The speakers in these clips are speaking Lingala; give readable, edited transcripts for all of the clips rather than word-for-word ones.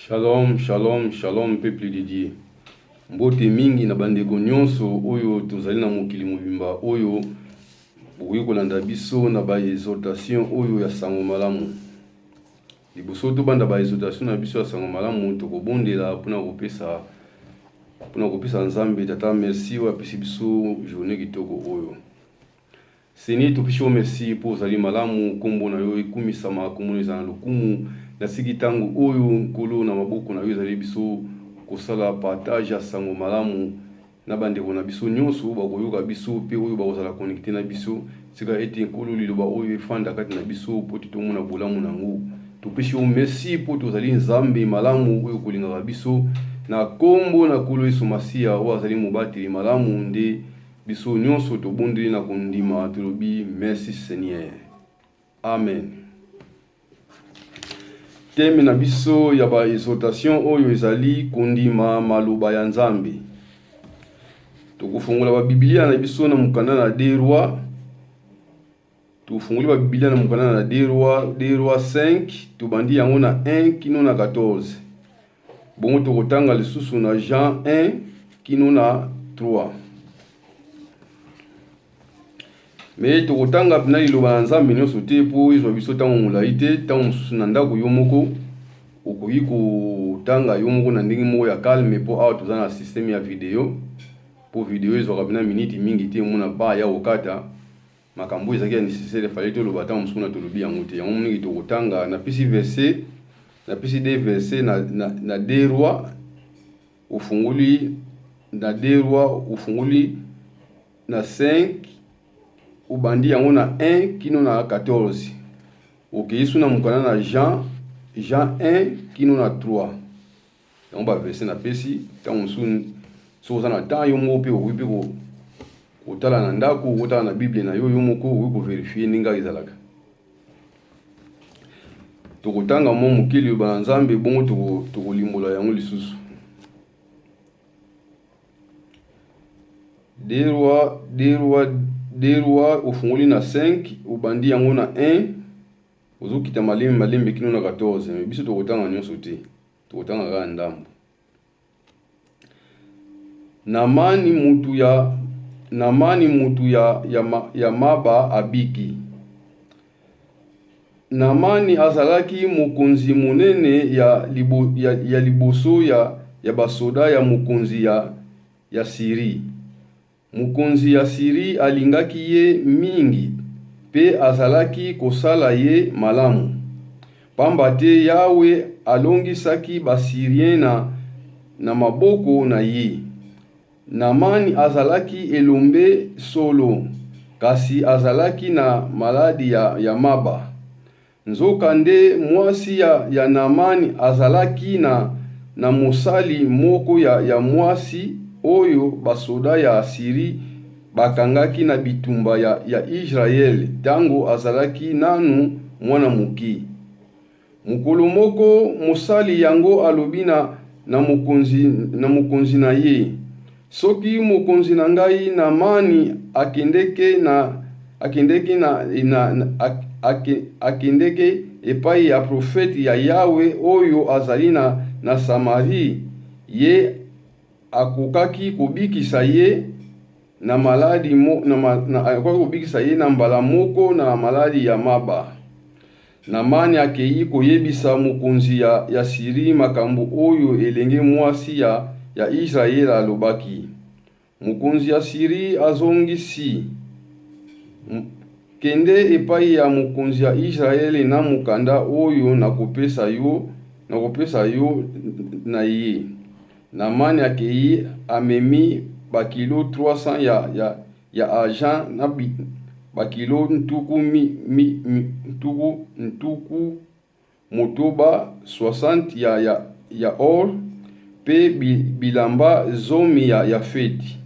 Shalom, shalom, shalom peuple de Dieu. Mbote mingi na bandeko nyonso oyo tozali na mokili mobimba oyo bokoki kolanda biso na ba exhortation oyo ya sango malamu. Liboso to banda ba exhortation na biso ya sango malamu tokobondela mpona kopesa Nzambe tata merci wa pesi biso journée kitoko oyo. Seigneur topesho merci pour zali malamu kombo na yo ekumisama komoneza na lokumu na siki tango oyo nkolo na maboko na yo ezali biso kosala partage ya sango malamu na bandeko na biso nyonso bakoyoka biso pe oyo bakozala connecté na biso sika ete nkolo liloba oyo efanda kati na biso po tomona bolamu nango. Topesi yo merci po tozali Nzambe malamu oyo kolingaka biso na kombo na nkolo Yesu Masiya oyo azali mobateli malamu nde biso nyonso tobondeli na kondima tolobi merci Seigneur. Amen. Thème na biso ya ba exhortation oyo ezali kondima maloba ya Nzambe. Tokofungola ba Biblia na biso na mukanda na deux rois. Tofungoli ba Biblia na mukanda na deux rois 5, tobandi yango na 1 kino na 14. Bongo tokotanga lisusu na Jean 1 kino na 3. Mais tokotanga pina liloba na Nzambe nyonso te po izwa biso tango molai te, tango mosusu na ndako yo moko okoki kotanga yo moko na ndenge moko ya calme po awa toza na système ya video po video ezwaka pina miniti mingi te mona ba ya okata makambo ezaki ya nécessaire fallait toloba tango mosusu na tolobi yango te yango mingi tokotanga na pisi verset na pisi des versets na deux rois ufunguli na deux rois ufunguli na 5 ubandi yango na 1 kino na 14. Okeyisu na mukana na Jean 1 kino na 3. Yango ba verset na pesi tango mosusu soza na temps yo moko pe okoki pe kotala na ndako okotala na Bible na yo moko okoki koverifier ndenge ezalaka. Tokotanga mo mokili yo bana Nzambe bongo tokolimbola yango lisusu. Deux rois ufunguli na 5 ubandi yango na 1 ozokita malembe kino na 14. Mais biso tokotanga nyonso te, tokotanga kaka ndambo. Namani mutu ya maba abiki. Namani azalaki mokonzi monene ya liboso ya basoda ya mokonzi ya Siri. Mokonzi ya Siri alingaki ye mingi pe azalaki kosala ye malamu. Pamba te Yawe alongisaki basirien na maboko na ye. Namani azalaki elombe solo kasi azalaki na maladi ya maba. Nzokande mwasi ya Namani azalaki na mosali moko ya mwasi oyo basoda ya Asiri bakangaki na bitumba ya Israel tango azalaki nanu mwana muki. Mukolo moko mosali yango alobi na mokonzi na ye, soki mokonzi na ngai Namani akendeke epai ya profeti ya Yawe oyo azali na Samari, ye akokaki kobikisa ye na maladi akokaki kobikisa ye na mbala moko na maladi ya maba. Namani akei koyebisa mokonzi ya Siri makambo oyo elenge mwasi ya Israel alobaki. Mokonzi ya Siri azongisi, kende epai ya mokonzi ya Israel na mukanda oyo nakopesa yo na ye. Namani akei amemi bakilo 300 ya argent na bakilo ntuku motoba 60 ya or pe bilamba 10 ya feti.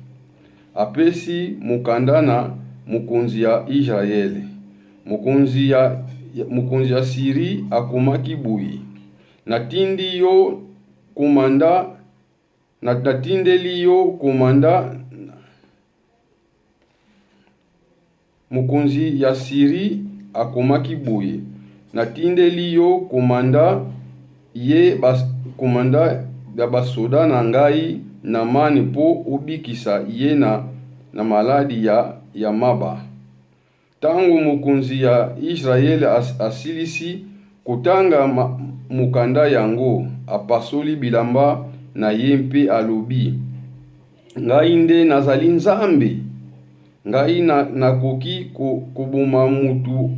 Apesi mukanda na mokonzi ya Israel. Mokonzi ya Siri akomaki boye. Natindeli yo komanda. Mokonzi ya Siri akomaki boye. Natindeli yo komanda ye komanda ya basoda na ngai Namani po ubikisa ye na maladi ya maba. Tangu mukunzi ya Israeli asilisi kutanga mukanda yango, apasoli bilamba na yempe alobi, ngai nde nazali Nzambe, ngai nakoki kubuma mutu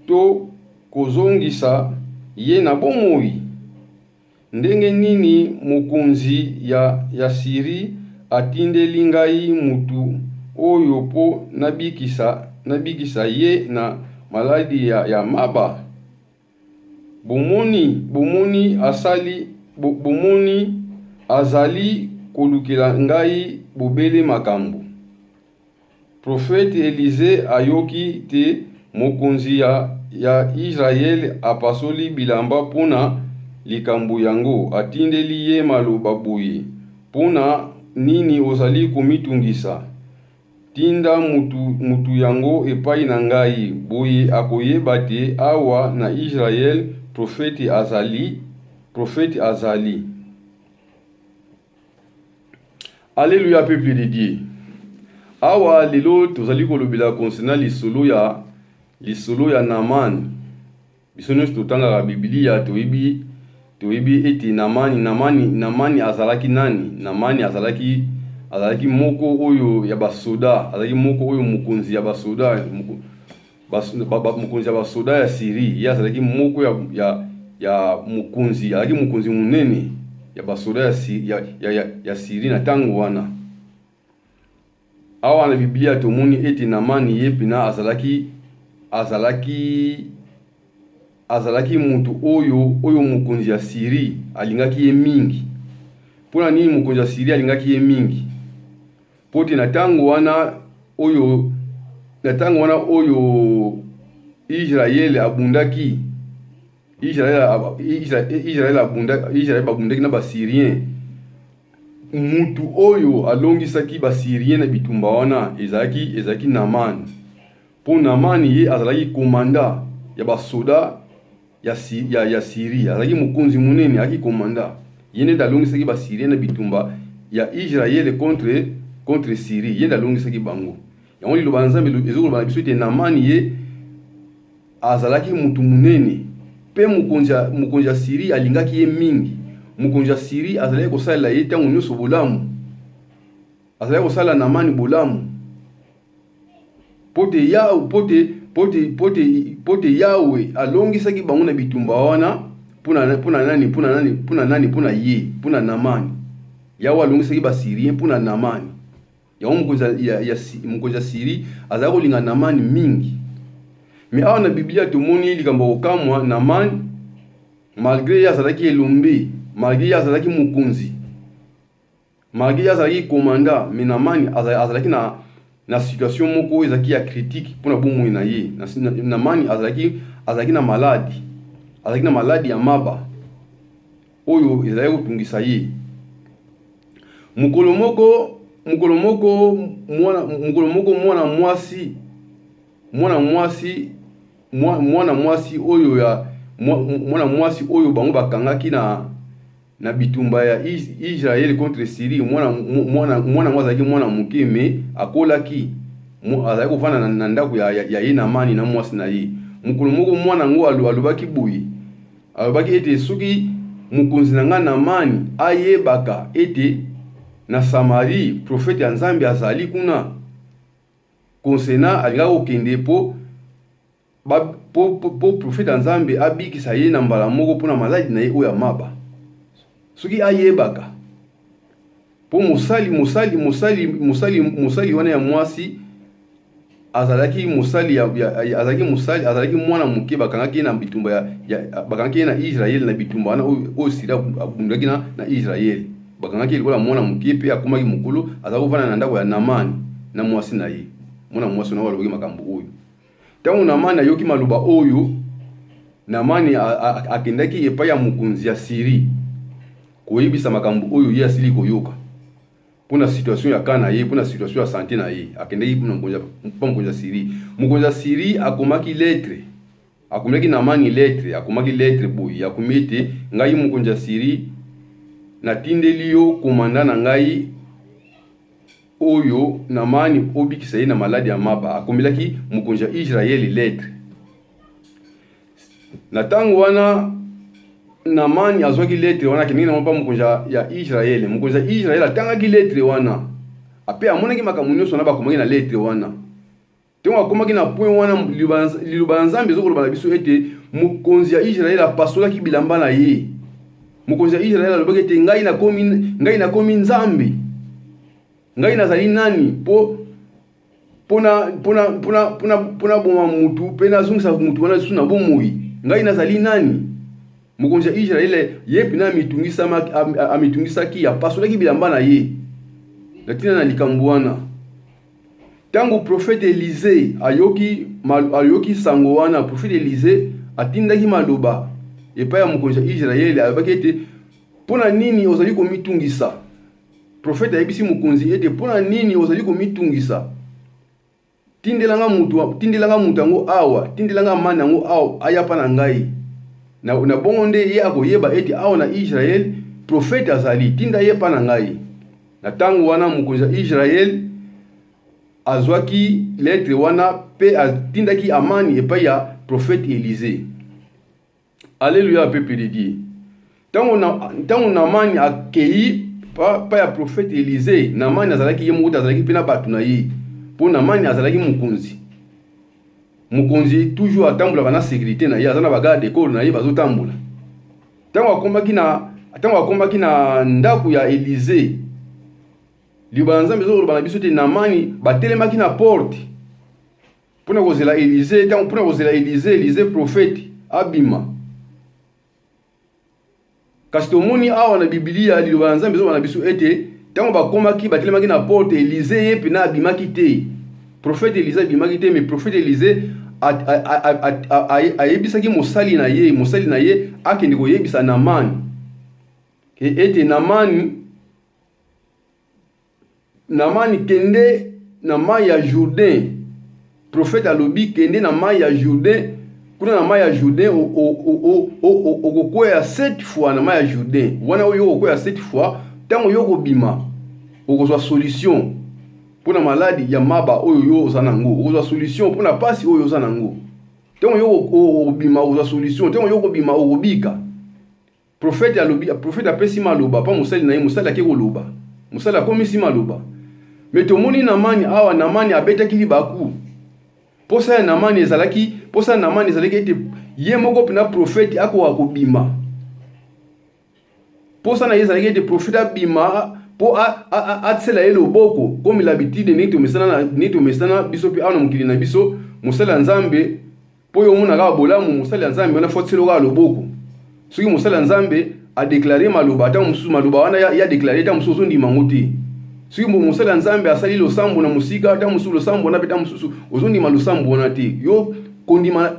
to kozongisa ye na bomoi. Ndenge nini mukunzi ya Siri atindeli ngai mutu oyo po nabikisa ye na maladi ya maba. Bomoni azali kolukela ngai bobele makambo. Profete Elize ayoki te mokonzi ya Israeli apasoli bilamba pona likambo yango, atindeli ye maloba boye, pona nini ozali komitungisa? Tinda mutu yango epai na ngai, boye akoyeba te awa na Israel profete azali. Alléluia, peuple de Dieu. Awa lelo tozali kolobela concernant lisolo ya Naman. Biso nyonso totangaka Biblia toyebi ete Namani azalaki nani? Namani azalaki moko oyo ya basoda, azalaki moko oyo mukonzi ya basoda, mukonzi ya basoda ya Syrie. Ye azalaki moko ya mukonzi, azalaki mukonzi munene ya basoda ya Syrie na tango wana. Awa na Biblia tomoni ete Namani ye pena azalaki mutu oyo mukonzi ya Syrie alingaki ye mingi. Pona nini mukonzi ya Syrie alingaki ye mingi? Pote na tango wana oyo Israel abundaki, Israel babundaki na basyrien. Mutu oyo alongisaki basyrien na bitumba wana ezalaki Naman. Po Naman ye azalaki komanda ya basoda ya Syrie, azalaki mukonzi munene, azalaki komanda. Yene dalongisaki basyrien na bitumba ya Israel contre Syrie. Yene dalongisaki bango. Yango liloba Nzambe ezoloba na biso ete Naman ye azalaki mutu munene, pe mukonzi ya Syrie alingaki ye mingi. Mukonzi ya Syrie azalaki kosala ye tango nyonso bolamu, azalaki kosala Namani bolamu. Pote Yawe alongisaki bango na bitumba wana puna Namani. Yawe alongisaki basyrien puna Namani. Yango mukonzi ya Syrie azalaki kolinga Namani mingi. Mais awa na Biblia tomoni likambo kokamwa Namani, malgré ye azalaki elombe, malgré ye azalaki mukonzi, malgré ye azalaki komanda, mais Namani azalaki na situation moko ezalaki ya critique pona bomoi na ye. Namani azalaki na maladi ya maba oyo ezalaki kotungisa ye. Mukolo moko mwana mwasi oyo bango bakangaki na bitumba ya Israel contre Syrie. Mwana azalaki mwana muke, me akolaki azalaki kofanda na ndako ya ye Namani na mwasi na ye. Mukolo moko mwana ngo alobaki boye, alobaki ete soki mukonzi na nga Namani ayebaka ete na Samarie profete ya Nzambe azali kuna, konsena alingaki kokende po profete ya Nzambe abikisa ye na mbala moko pona maladi na ye oyo ya maba. Soki ayebaka po musali wana ya mwasi azalaki mwana muke, bakangaki na bitumba bakangaki na Israel na bitumba wana oyo Syrie abundaki na Israel. Bakangaki likola mwana muke pe akomaki mukulu, azalaki kovanda na ndako ya Namani na mwasi na ye. Mwana mwasi na waloki makambo oyo. Tango Namani ayoki maloba oyo, Namani akendaki epai ya mukonzi ya Syrie koyebisa makambo oyo ye asili koyoka pona situation ya kana ye, pona situation ya santé na ye. Akendaki pona mukonzi ya Syrie. Mukonzi ya Syrie akomaki lettre akumaki namani lettre akumaki lettre boy akumete ngai mukonja siri natindeli yo komanda na ngai oyo namani obikisa ye na maladi ya maba akomelaki mukonja Israeli lettre na tango wana namani azwaki lettre wana kingi na mpa mukonja ya Israeli mukonja Israeli atangaki lettre wana ape amonaki makambo nyonso na bakomaki na lettre wana tengo akomaki na point wana liloba nzambe ezokoloba na biso ete mukonzi ya Israeli apasolaki bilamba na ye mukonzi ya Israeli alobaki ete ngai nakomi nzambe ngai nazali nani pona boma mutu pe nazungisa mutu wana suna bomoi ngai nazali nani mukonzi ya Israeli ye pina amitungisaki apasolaki bilamba na ye latina na likambo wana tango prophète Élisée ayoki sango wana prophète Élisée atindaki maloba epai ya mukonzi ya Israeli alobaki ete pona nini ozali komitungisa prophète ayebisi mukonzi ete pona nini ozali komitungisa tindelanga mutu yango awa tindelanga mani yango awa ayapa na ngai na bongo nde ye akoyeba ete awa na Israel prophète azali tinda ye pa na ngai na tango wana mukonzi ya Israel azwaki lettre wana pe atindaki amani epai ya prophète Élisée. Alléluia peuple de Dieu. Tango namani akei pa ya prophète Élisée namani azalaki ye moko azalaki pena batu na ye po namani azalaki mukonzi toujours atambola na sécurité na ye azana bagarde corps na ye bazotambola tango akomaki na ndako ya Élisée libanza mezo loba na biso te namani batelemaki na porte pona kozela Élisée tango pona kozela Élisée prophète abima kasi tomoni awa na Biblia libanza mezo loba na biso ete tango bakomaki batelemaki na porte Élisée ye pena abimaki te prophète Élisée abimaki te mais prophète Élisée ayebisaki mosali na ye akende koyebisa Namani ete Namani kende na mai ya Jourdain prophète alobi kende na mai ya Jourdain kuna na mai ya Jourdain okokwea 7 fois na mai ya Jourdain wana oyo okokwea 7 fois tango yo kobima okozwa solution pona maladi ya maba oyo yo ozanango okozwa solution pona pasi oyo ozanango tango yo obima okozwa solution tango yo kobima okobika prophète alobi prophète apesi maloba pa musali na ye musali ake koloba musali akomisi maloba mais tomoni namani awa namani abetaki libaku posa ya namani ezalaki ete ye moko pena prophète ako akobima posa na ye ezalaki ete prophète abima po atsela ye loboko comme l'habitude neti omesana biso pe awa na mokili na biso mosali ya nzambe po yo omona kaka bolamu mosali ya nzambe wana fotiselo kaka loboko soki mosali ya nzambe adeklare maloba ata mosusu maloba wana ya deklare ata mosusu ozondima ngo te soki mosali ya nzambe asali losambo na mosika ata mosusu losambo wana pe ata mosusu ozondima losambo wana te yo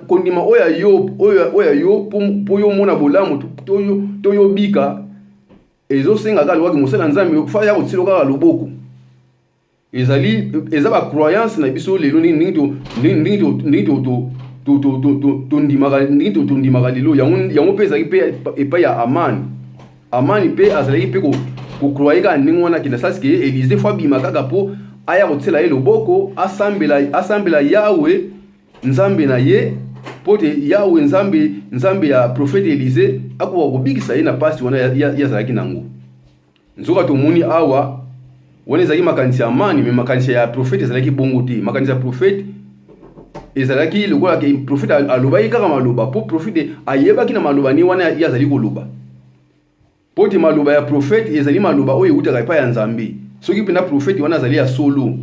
kondima oya yo po yo mona bolamu to yo bika ezosenga kaka lwaki mosali ya nzambe fa ya kotiselo kaka loboko eza ba croyance na biso lelo ndingi tondimaka lelo yango mpe ezalaki mpe epai ya amani mpe azalaki mpe kokroye kaka ndenge wana kenda sasike Élisée fo abima kaka mpo aya kotisela ye loboko asambela Yawe nzambe na ye po te Yawe nzambe ya prophète Élisée akoka kobikisa ye na pasi wana yazalaki nango nzoka tomoni awa wana ezalaki makanisi ya amani me makanisi ya prophète ezalaki bongo te makanisi ya prophète ezalaki lokola ke prophète alobaki kaka maloba po prophète ayebaki na maloba ni wana yazali koloba po te maloba ya prophète ezali maloba oyo eutaka epai ya nzambe soki pena prophète wana azali ya solo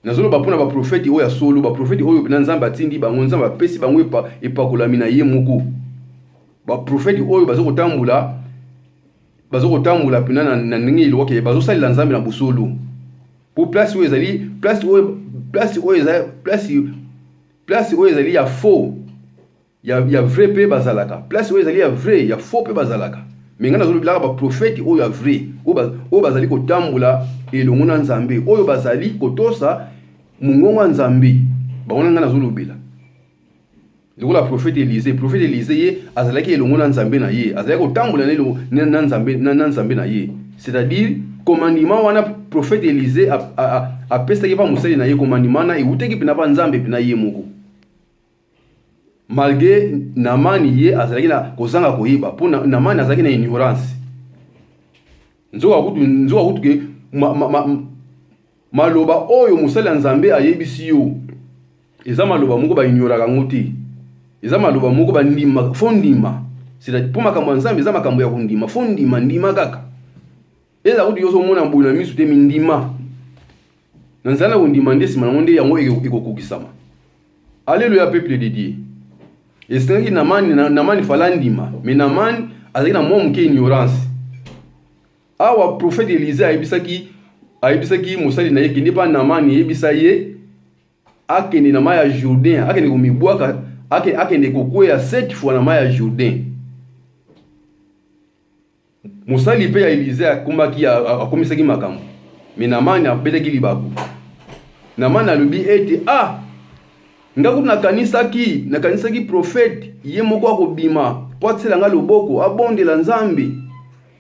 nazoloba mpona baprophète oyo ya solo baprophète oyo pena nzambe atindi bango nzambe apesi bango epakolami na ye moko baprophète oyo bazokotambola pena na ndenge elokaki bazosalela nzambe na bosolo po place oyo ezali place oyo ezali ya faux ya vrai pe bazalaka place oyo ezali ya vrai ya faux pe bazalaka mais nga nazolobilaka baprophète oyo ya vrai oyo bazali kotambola elongo na nzambe oyo bazali kotosa mongongo ya nzambe bango nga nazolobela lokola prophète Élisée ye azalaki elongo na nzambe na ye azalaki kotambola na nzambe na ye, c'est-à-dire commandement wana prophète Élisée apesaki pa mosali na ye commandement na euteki pena pa nzambe pena ye moko, malgré Namani ye azalaki na kozanga koyeba po Namani azalaki na ignorance. Nzoka kutu ke maloba oyo mosali ya nzambe ayebisi yo eza maloba moko ba ignoraka ngo te, eza maloba moko ba ndima fondima, c'est-à-dire po makambo ya nzambe eza makambo ya kondima fondima ndima kaka eza kutu yoso mona mbula misu te mindima na nzala kondima nde sima nango nde yango ekokokisama. Alléluia peuple de Dieu. Esengaki Namani fala ndima, mais Namani azalaki na mwa moke ignorance. Awa prophète Élisée ayebisaki mosali na ye kende pa Namani yebisa ye akende na mai ya Jourdain, akende komibwaka, akende kokweya 7 fois na mai ya Jourdain. Mosali pe ya Élisée akomisaki makambo, mais Namani abetaki libaku. Namani alobi ete ngakutu nakanisaki prophète ye moko akobima po atisela nga loboko abondela Nzambe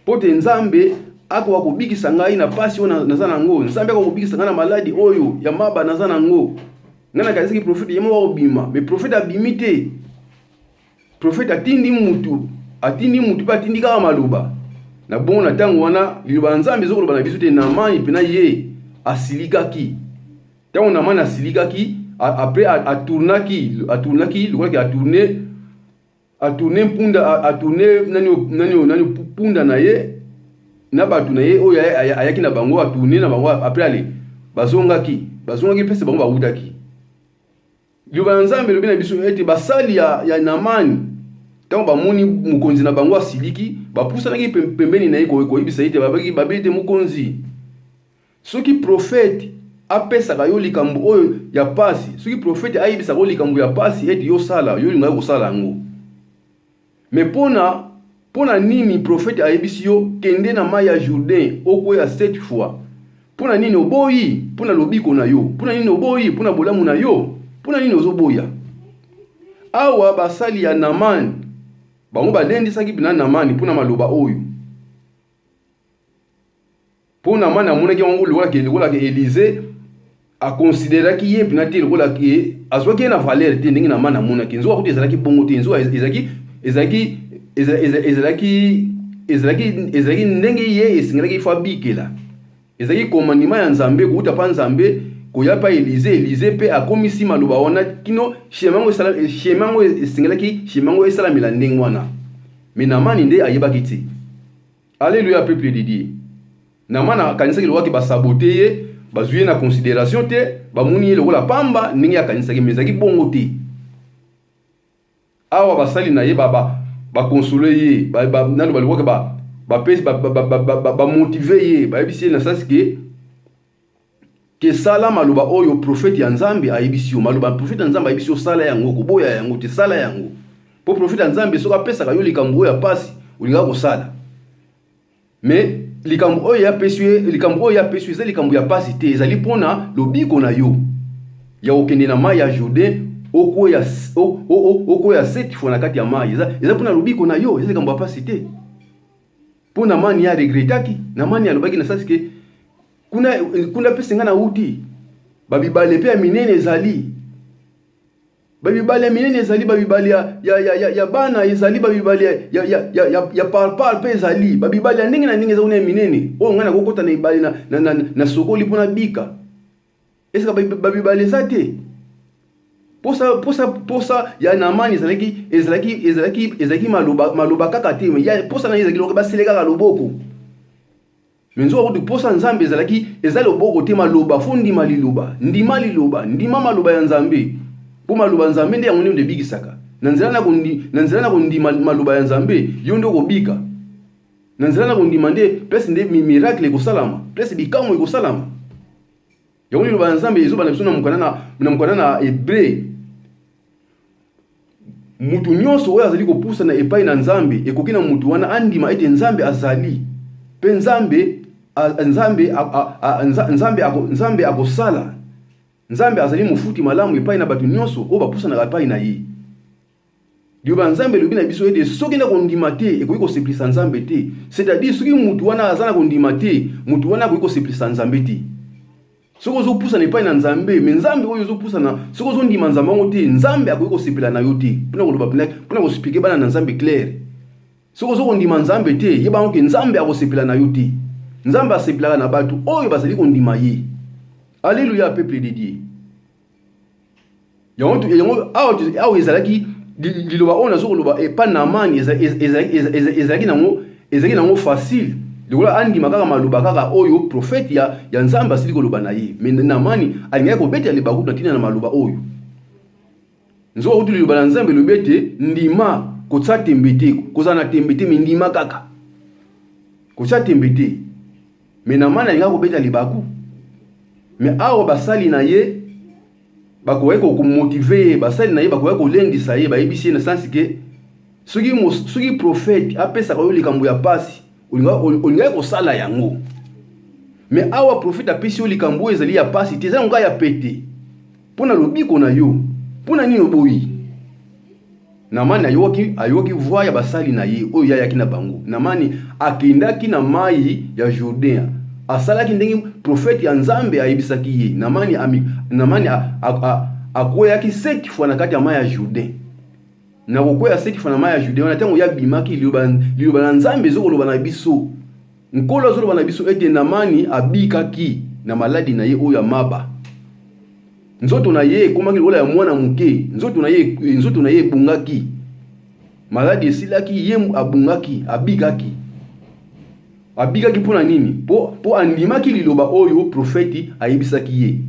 po te Nzambe akoka kobikisa ngai na pasi oyo naza nango, Nzambe akoka kobikisa ngai na maladi oyo ya maba naza nango. Nga nakanisaki prophète ye moko akobima, mais prophète abimi te. Prophète atindi mutu pe atindi kaka maloba. Na bongo na ntango wana liloba Nzambe ezokoloba na biso te Namani pena ye asilikaki. Ntango Namani asilikaki après atournaki lokola atourne mpunda nani punda na ye na batu na ye oyo ayaki na bango atourne na bango après ale bazongaki pese bango bautaki. Liloba Nzambe lobi na biso ete basali ya Namani ntango bamoni mokonzi na bango asiliki bapusanaki pembeni na ye koyebisa ete babeli te mokonzi. Soki prophète apesaka yo likambo oyo ya pasi, soki prophète ayebisaka yo likambo ya pasi ete yo sala yo lingaka kosala yango, mais pona nini prophète ayebisi yo kende na mai ya Jourdain okoya 7 fois? Pona nini oboyi? Pona lobiko na yo? Pona nini oboyi? Pona bolamu na yo? Pona nini ozoboya? Awa basali ya Namani bango balendisaki bina Namani pona maloba oyo. Pona Namani amonaki yango lokola ke Élisée akonsideraki ye pina te lokola ke azwaki ye na valeur te ndenge Namani amonaki. Nzoka kuti ezalaki bongo te, nzoka ezalaki ndenge ye esingelaki fa bikela. Ezalaki commandement ya Nzambe kuuta pa Nzambe koya pa Élisée pe akomisi maloba wana kino shemango esalamela ndenge wana. Mais Namani nde ayebaki te. Alléluia peuple de Dieu. Namani akanisaki lokola ke basabote ye bazwi ye na considération te, bamoni ye lokola pamba ndenge akanisaki mais ezalaki bongo te. Awa basali na ye bakonsole ye naloba lokola bamotive ye bayebisi ye na sasi ke sala maloba oyo prophète ya Nzambe ayebisi yo. Maloba prophète ya Nzambe ayebisi yo sala yango, koboya yango te, sala yango. Po prophète ya Nzambe soki apesaka yo likambo oyo ya pasi olingaka kosala, mais likambo oyo ya pesi eza likambo ya pasi te, ezali mpona lobiko na yo ya okende na mai ya Jourdain okoya 7 fois na kati ya mai, eza mpona lobiko na yo, eza likambo ya pasi te. Po Namani ya regretaki, Namani alobaki na sasi ke kuna pesi nga na uti babibale pe ya minene ezali, babibale ya minene ezali, babibale ya bana ezali, babibale ya parpar pe ezali, babibale ya ndenge na ndenge ezali ya minene oyo nga na kokota na ibale na sokoli mpona bika. Esika babibale eza te? Posa ya Namani ezalaki maloba kaka te, posa na ezalaki lokola basele kaka loboko. Menzo akuti posa Nzambe ezali loboko te, maloba fondima liloba, ndima maloba ya Nzambe. Po maloba Nzambe nde yango nde bikisaka. Na nzela na kondima maloba ya Nzambe yo nde kobika. Na nzela na kondima nde place nde miracle ekosalama, place bikamwa ekosalama. Yango liloba ya Nzambe ezoba na biso na mukana na Hébreu. Mutu nyonso oyo azali kopusa na epai na Nzambe ekoki na mutu wana andima ete Nzambe azali. Pe Nzambe akosala. Nzambe azali mufuti malamu epai na batu nyonso oyo bapusa na epai na ye. liloba nzambe lobi na biso ete soki na kondima te ekoki kosepelisa nzambe te, c'est-à-dire soki mutu wana aza na kondima te mutu wana akoki kosepelisa nzambe te. Soki ozopusana epai na nzambe me nzambe oyo ozopusana soki ozondima nzambe yango te nzambe akoki kosepela na yo te. Mpona kospike bana na nzambe clair, soki ozokondima nzambe te yeba ngo ke nzambe akosepela na yo te. Nzambe asepelaka na bato oyo bazali kondima ye. Alléluia, peuple de Dieu. Yango awa ezalaki liloba oyo nazokoloba epa Naamani ezalaki nango facile. Lokola andima kaka maloba kaka oyo prophète ya nzambe asili koloba na ye. Mais Naamani alingaki kobeta libaku na tina na maloba oyo. Nzoka kutu liloba na nzambe lobete ndima kotsa tembete kozana tembete me ndima kaka. Kotsa tembete. Mais Naamani alingaki kobeta libaku. Mais awa basali na ye bakoye ko motiver, basali na ye bakoye ko lendisa ye bayebisi na sens que soki prophète apesa ko likambo ya pasi olinga ko sala yango. Mais awa prophète apesi yo likambo ezali ya pasi te zango ya pete pona lobiko na yo pona nini oboyi. Naamani ayoki voix ya basali na ye oyo yaki na bango. Naamani akendaki na mai ya Jourdain asalaki ndenge prophète ya nzambe ayebisaki ye. Naamani akoyaki 7 fois na kati ya mai ya Jourdain. Na kokoya 7 fois na mai ya Jourdain wana tango ya bimaki liloba na nzambe ezokoloba na biso. Nkolo azoloba na biso ete Naamani abikaki na maladi na ye oyo ya maba. Nzoto na ye komaki lokola ya mwana muke, nzoto na ye ebungaki. Maladi esilaki ye abungaki, abikaki. Abikaki pona nini? Po andimaki liloba oyo prophète ayebisaki ye.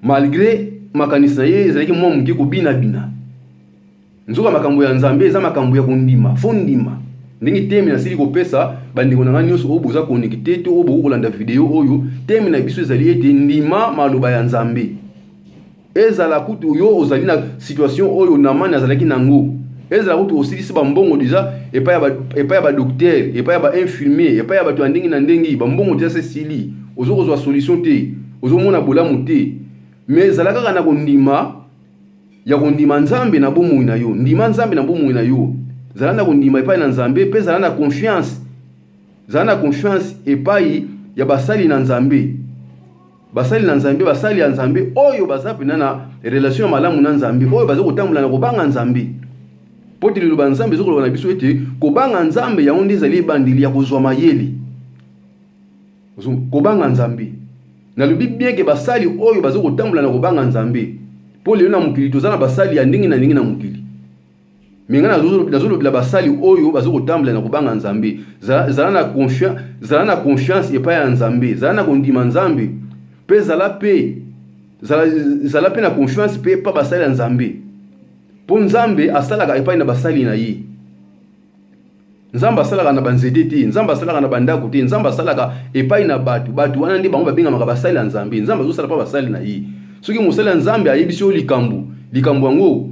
Malgré makanisa ye ezalaki mwa muke kobina bina. Nzoka makambo ya nzambe eza makambo ya kondima, fondima. Ndenge temi na sili kopesa bandeko na ngani nyonso oboza connecté to obo kolanda video oyo temi na biso ezali ete ndima maloba ya nzambe. Ezala kutu yo ozali na situation oyo Naamani azalaki nango. Ezala kutu osilisi bambongo deja epai ya ba docteur, epai ya ba infirmier, epai ya bato ndenge na ndenge bambongo deja se sili. Ozokozwa solution te, ozomona bolamu te. Mais ezala kaka na kondima ya kondima nzambe na bomoi na yo. Ndima nzambe na bomoi na yo. Zala na kondima epai na nzambe pe zala na confiance. Zala na confiance epai ya basali na nzambe. Basali na nzambe, basali ya nzambe oyo baza pena na relation malamu na nzambe oyo baza kotambola na kobanga nzambe. Poti liloba nzambe ezokoloba na biso ete kobanga nzambe yango nde ezali ebandeli ya kozwa mayele. Kobanga nzambe. Na lobi bien ke basali oyo baza kotambola na kobanga nzambe. Po lelo na mukili tozana basali ya ndenge na ndenge na mukili. Menga nazolobela basali oyo baza kotambola na kobanga nzambe. Zala na confiance epai ya nzambe. Zala na kondima nzambe. Pe zala pe na confiance pe pa basali ya nzambe. Po nzambe asalaka epai na basali na ye. Nzambe asalaka na banzete te, nzambe asalaka na bandako te, nzambe asalaka epai na batu wana nde bango babengaka basali ya nzambe. Nzambe azosala pa basali na ye. Soki mosali ya nzambe ayebisi yo likambo yango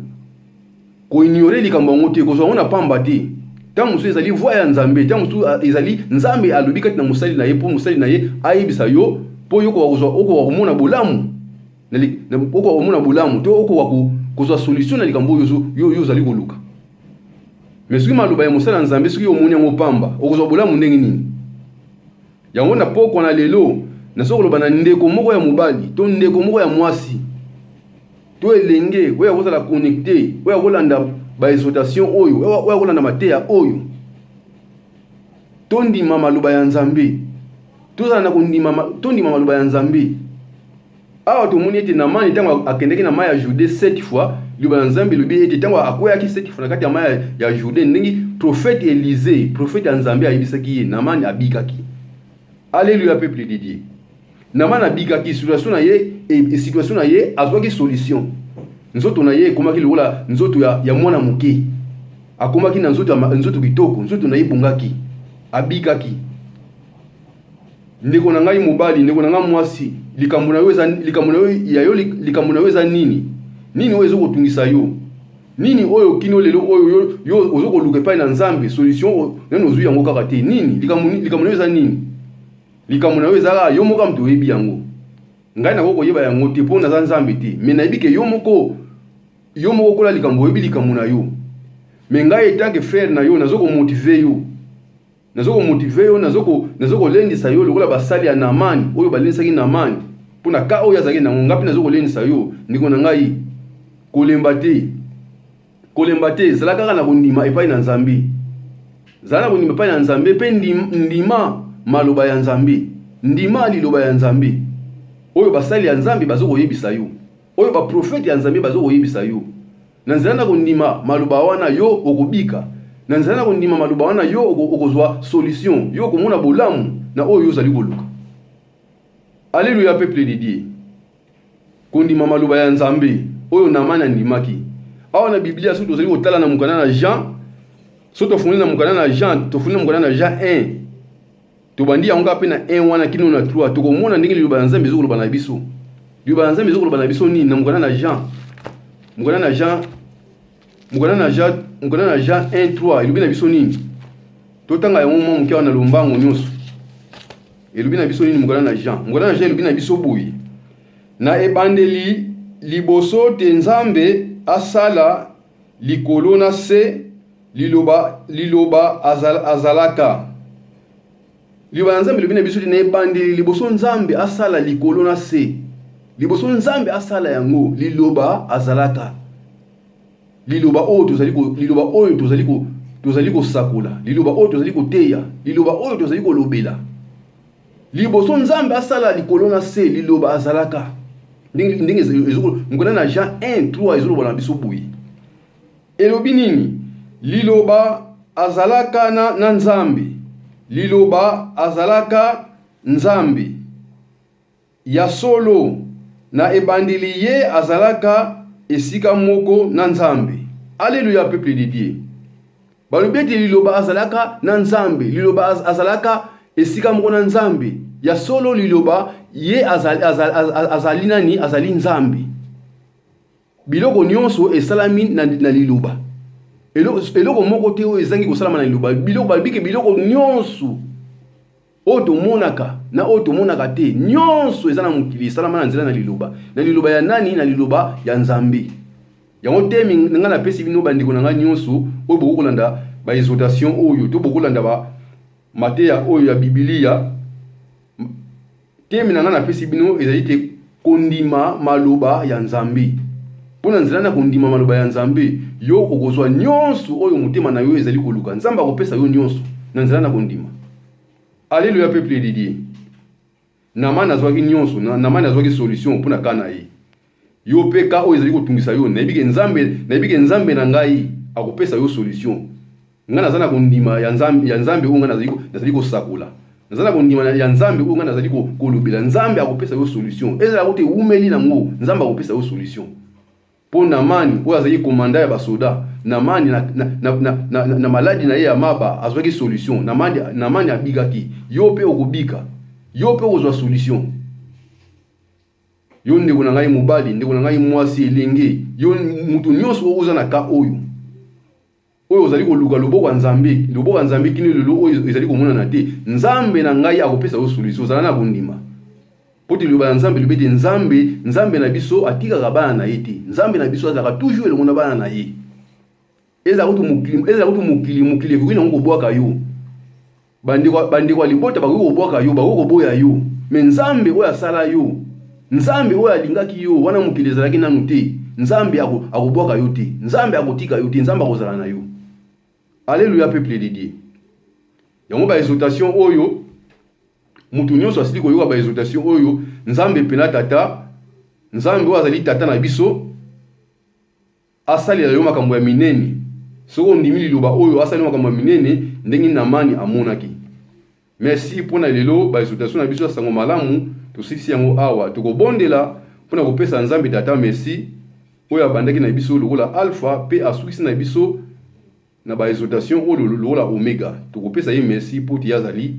ko ignorer likambo yango te, kozwa na pamba te. Tango mosu ezali voix ya nzambe, tango mosu ezali nzambe alobi kati na mosali na ye po mosali na ye ayebisa yo po yo ko komona bolamu. Oko komona bolamu to oko kozwa solution na likambo yo zali koluka. Mais soki maloba ya mosala nzambe soki omoni yango pamba okozwa bolamu ndenge nini? Yango na poko na lelo nasokoloba na ndeko moko ya mobali to ndeko moko ya mwasi to elenge oya kozala connecté oya kolanda ba exhortation oyo oya kolanda mateya oyo tondima maloba ya nzambe tozala na tondima maloba ya nzambe. Awa tomoni ete Naamani tango akendeki na mai ya Jourdain 7 fois liloba ya nzambe lobi ete tango akoyaki 7 fois na kati ya mai ya Jourdain ndenge prophète Élisée prophète ya nzambe ayebisaki ye Naamani abikaki. Alléluia, peuple de Dieu. Naamani abikaki situation na ye azwaki solution. Nzoto na ye ekomaki lokola nzoto ya mwana muke. Akomaki na nzoto kitoko, nzoto na ye bungaki. Abikaki. Ndeko na ngai mobali, ndeko na ngai mwasi, likambo na yo eza nini? Nini oyo ezokotungisa yo? Nini oyo kino lelo oyo yo ozokoluka epai na nzambe solution neno ozwi yango kaka te? Nini? Likambo na yo eza nini? Likambo na yo eza yo moko mtu oyebi yango. Ngai na koko yeba yango te po na nzambe te. Mais nayebi ke yo moko kola likambo oyebi likambo na yo. mais ngai etanke frère na yo nazoko motiver yo nazoko lendisa yo lokola basali ya Namani oyo balendisaki Namani pona ka oyo azaki nango ngapi nazoko lendisa yo ndiko na ngai kolemba te zala kaka na kondima epai na Nzambe pe ndima maloba ya Nzambe ndima liloba ya Nzambe oyo basali ya Nzambe bazoko yebisa yo oyo ba prophète ya Nzambe bazoko yebisa yo na nzela na kondima maloba wana yo okobika na nzela na kondima maloba wana yo okozwa solution yo komona bolamu na oyo yo zali koluka. Alléluia peuple de Dieu. Kondima maloba ya Nzambe oyo Namani ndimaki awa na Biblia so tozali kotala na mukana na Jean so tofuni na mukana na Jean 1 tobandi yango pe na 1 wana kino na 3 tokomona ndenge liloba ya Nzambe ezokoloba na biso liloba ya Nzambe ezokoloba na biso nini na mukana na Jean 1:3 elobi na biso nini totanga yango mwa muke wana lombango nyonso elobi na biso nini mukana na Jean elobi na biso boye na ebandeli liboso te Nzambe asala likolo na se liloba azalaka liloba ya Nzambe elobi na biso te na ebandeli liboso Nzambe asala likolo na se liboso Nzambe asala yango liloba azalaka liloba oyo tozali kosakola liloba oyo tozali koteya liloba oyo tozali kolobela liboso Nzambe asala likolo na se liloba azalaka ndenge ngona na Jean 1:3 ezoloba na biso boye elobi nini liloba azalaka na Nzambe liloba azalaka Nzambe ya solo na ebandeli ye azalaka esika moko na Nzambe. Alléluia peuple de Dieu. Balobeti liloba azalaka na Nzambe liloba azalaka esika moko na Nzambe ya solo liloba ye azali nani azali Nzambe biloko nyonso esalami na liloba eloko moko te oyo ezangi kosalama na liloba biloko babike biloko nyonso oyo tomonaka na oyo tomonaka te nyonso eza na mokili esalama na nzela na liloba ya nani na liloba ya Nzambe yango te nga napesi bino bandeko na nga nyonso oyo bokolanda ba exhortation oyo to bokolanda ba mateya oyo ya Biblia temi na nga napesi bino ezali te kondima maloba ya Nzambe pona nzela na kondima maloba ya Nzambe yo okozwa nyonso oyo motema na yo ezali koluka Nzambe akopesa yo nyonso na nzela na kondima. Alléluia peuple de Dieu. Namani azwaki nyonso Namani azwaki solution pona kana ye yo peka oyo ezali kotungisa yo nayebike Nzambe na ngai akopesa yo solution nga naza na kondima ya Nzambe oyo nga nazali kosakola naza na kondima ya Nzambe oyo nga nazali kolobela Nzambe akopesa yo solution ezala kote umeli nango Nzambe akopesa yo solution po Namani oyo azali komanda ya basoda Namani na maladi na ye ya maba azwaki solution Namani abikaki yo pe okobika yo pe okozwa solution yo ndeko na ngai mobali ndeko na ngai mwasi elenge yo mutu nyonso oza na ka oyo ozali koluka loboko ya Nzambe kini lelo oyo ezali komona na te Nzambe na ngai akopesa yo solution zala na kondima poti liloba ya Nzambe lobete Nzambe na biso atikaka bana na ye te Nzambe na biso azalaka toujours elongo na bana na ye ezala kutu mokili ekoki nango kobwaka yo bandeko ya libota bakoki kobwaka yo bakoki koboya yo me Nzambe oyo asala yo Nzambe oyo alingaki yo wana mokili ezalaki nanu te Nzambe akobwaka yo te Nzambe akotika yo te Nzambe akozala na yo. Alléluia peuple de Dieu. Yango ba exhortation oyo mutu nyonso asili koyoka ba exhortation oyo Nzambe pena tata Nzambe oyo azali tata na biso asali yo makambo ya minene soko ndimi liloba oyo asali makambo ya minene ndenge Namani amonaki. Merci pona lelo ba exhortation na biso sango malamu tosisi yango awa tokobondela pona kopesa Nzambe tata merci oyo abandaki na biso lokola alpha pe asukisi na biso na ba exhortation oyo lokola omega tokopesa ye merci poti yazali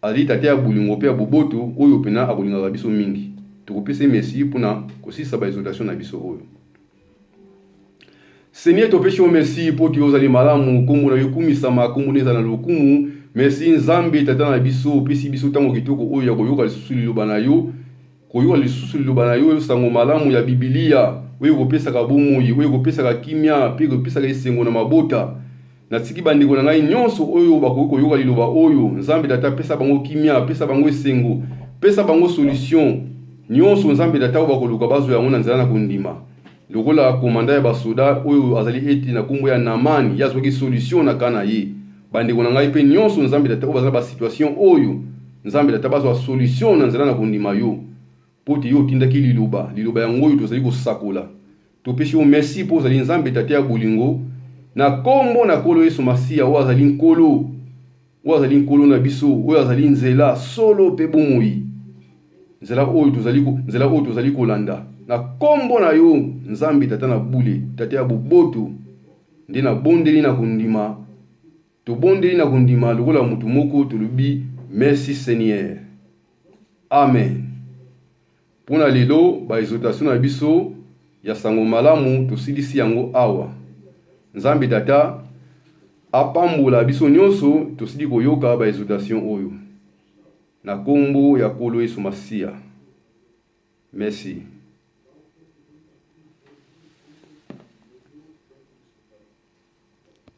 ali tata ya bulingo pe ya boboto oyo pena akolingaka biso mingi tokopesa ye merci pona kosisa ba exhortation na biso oyo. Seigneur topesi merci poti ozali malamu kombo na yo kumisama kombo neza na lokumu. Merci Nzambe tata na biso pesi biso tango kitoko oyo ya koyoka lisusu liloba na yo koyoka lisusu liloba na yo sango malamu ya Biblia oyo kopesaka bomoi, oyo kopesaka kimia, pe kopesaka esengo na mabota. Na tiki bandeko na ngai nyonso oyo bakoki koyoka liloba oyo, Nzambe Tata pesa bango kimia, pesa bango esengo, pesa bango solution. Nyonso Nzambe Tata oyo bakoluka bazwa yango na nzela na kondima. Lokola komanda ya basoda oyo azali eti na kombo ya Namani, ya zwaki solution na kana ye. Bandeko na ngai pe nyonso Nzambe Tata oyo bazala ba situation oyo, Nzambe Tata bazwa solution na nzela na kondima yo. Poti yo tindaki liloba yango oyo tozali kosakola. Topesi yo merci po zali Nzambe Tata ya bolingo. Na kombo na kolo Yesu Masiya oyo azali nkolo. Oyo azali nkolo na biso, oyo azali nzela solo pe bomoi. Nzela oyo tozali kolanda. Na kombo na yo Nzambe Tata na bule, Tata ya boboto. Nde na bondeli na kondima. To bondeli na kondima lokola mutu moko tolobi merci Seigneur. Amen. Pona lelo ba exhortation na biso ya sango malamu tosilisi yango awa. Nzambe Tata apambola biso nyonso tosili koyoka ba exhortation oyo. Na kombo ya kolo Yesu Masiya. Merci.